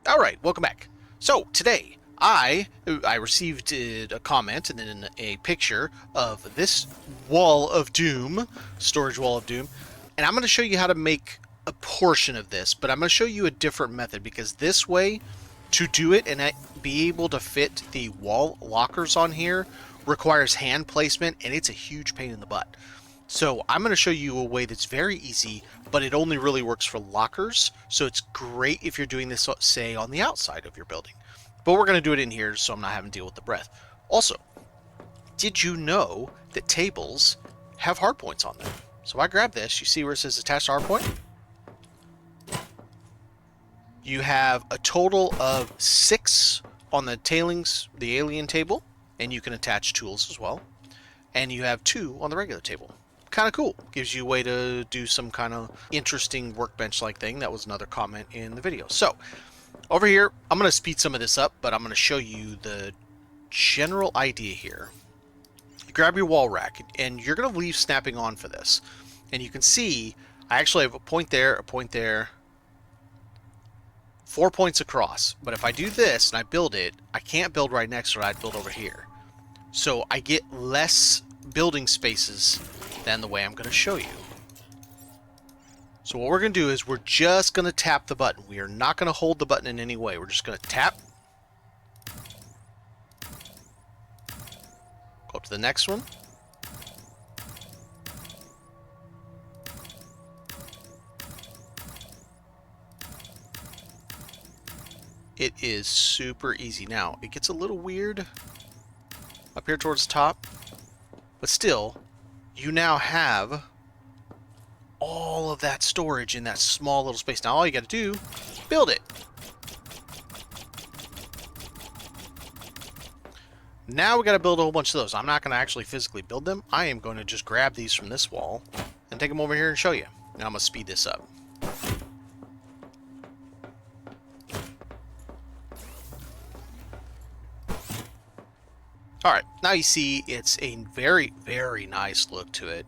All right, welcome back. So today I received a comment and then a picture of this wall of doom, storage wall of doom, and I'm going to show you how to make a portion of this, but I'm going to show you a different method because this way to do it and be able to fit the wall lockers on here requires hand placement, and it's a huge pain in the butt. So I'm going to show you a way that's very easy, but it only really works for lockers. So it's great if you're doing this, say, on the outside of your building. But we're going to do it in here so I'm not having to deal with the breath. Also, did you know that tables have hardpoints on them? So I grab this. You see where it says attached hardpoint? You have a total of 6 on the tailings, the alien table, and you can attach tools as well. And you have 2 on the regular table. Kind of cool. Gives you a way to do some kind of interesting workbench-like thing. That was another comment in the video. So, over here, I'm going to speed some of this up, but I'm going to show you the general idea here. You grab your wall rack, and you're going to leave snapping on for this. And you can see, I actually have a point there, 4 points across. But if I do this and I build it, I can't build right next to it. I'd build over here. So I get less building spaces than the way I'm going to show you. So what we're going to do is we're just going to tap the button. We are not going to hold the button in any way. We're just going to tap. Go up to the next one. It is super easy. Now, it gets a little weird up here towards the top, but still, you now have all of that storage in that small little space. Now all you got to do, build it. Now we got to build a whole bunch of those. I'm not going to actually physically build them. I am going to just grab these from this wall and take them over here and show you. Now I'm going to speed this up. Alright, now you see it's a very, very nice look to it.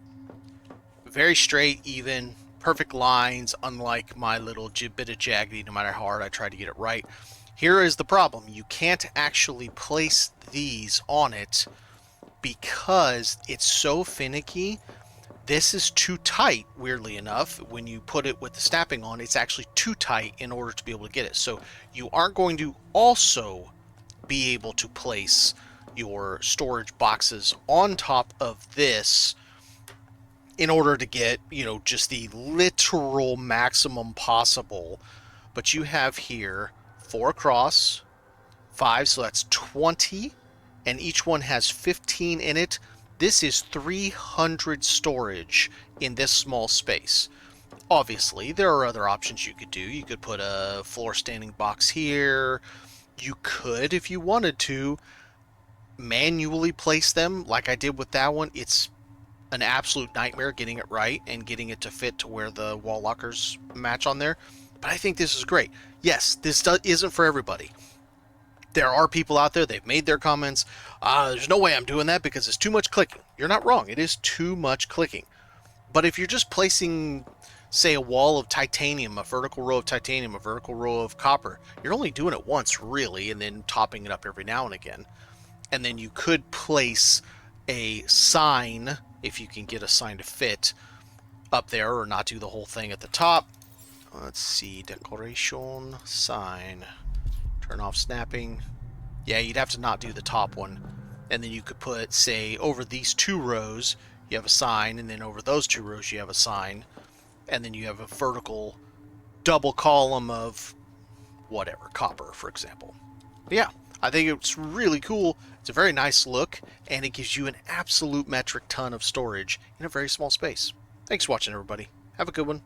Very straight, even, perfect lines, unlike my little bit of jaggedy, no matter how hard I try to get it right. Here is the problem. You can't actually place these on it because it's so finicky. This is too tight, weirdly enough. When you put it with the snapping on, it's actually too tight in order to be able to get it. So you aren't going to also be able to place your storage boxes on top of this in order to get, just the literal maximum possible. But you have here 4 across, 5, so that's 20, and each one has 15 in it. This is 300 storage in this small space. Obviously, there are other options you could do. You could put a floor standing box here. You could, if you wanted to, manually place them like I did with that one. It's an absolute nightmare getting it right and getting it to fit to where the wall lockers match on there. But I think this is great. Yes, this isn't for everybody. There are people out there, they've made their comments. There's no way I'm doing that because it's too much clicking. You're not wrong. It is too much clicking. But if you're just placing, say, a wall of titanium, a vertical row of titanium, a vertical row of copper, you're only doing it once, really, and then topping it up every now and again. And then you could place a sign, if you can get a sign to fit, up there, or not do the whole thing at the top. Let's see, decoration, sign, turn off snapping. Yeah, you'd have to not do the top one. And then you could put, say, over these 2 rows, you have a sign, and then over those 2 rows you have a sign. And then you have a vertical double column of whatever, copper, for example. But yeah, I think it's really cool. It's a very nice look, and it gives you an absolute metric ton of storage in a very small space. Thanks for watching, everybody. Have a good one.